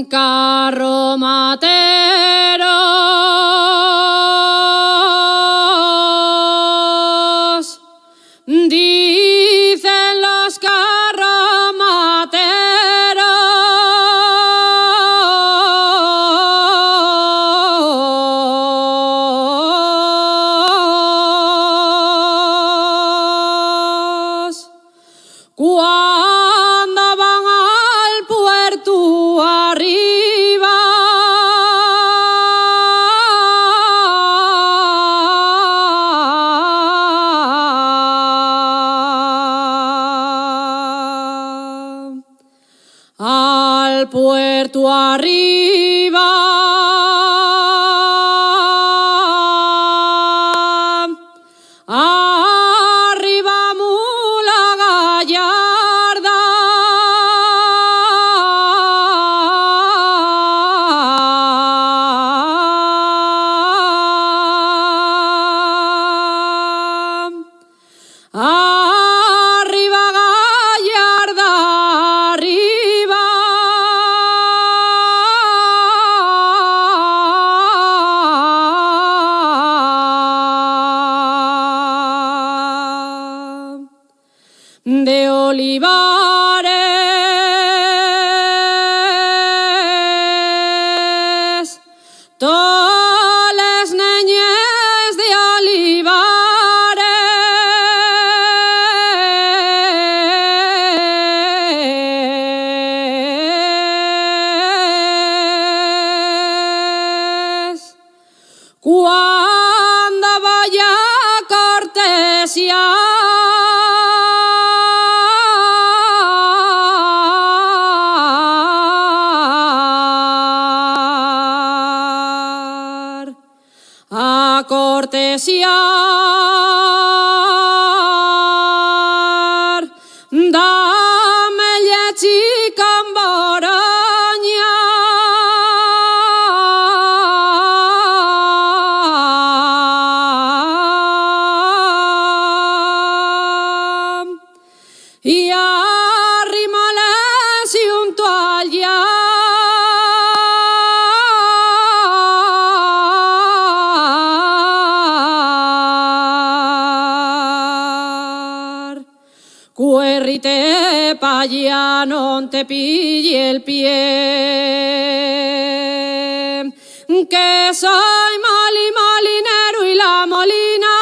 carro materos, dicen los carromateros, cuando van al puerto arriba, al puerto arriba, arriba mula gallarda, arriba gallarda, arriba. De olivares, toles neñes de olivares, cuando vaya a cortesiar, dame llechica en boroña, y arrímales y un toallar. Cuérrite pa' allá, non te pille el pie, que soy molinero y la molina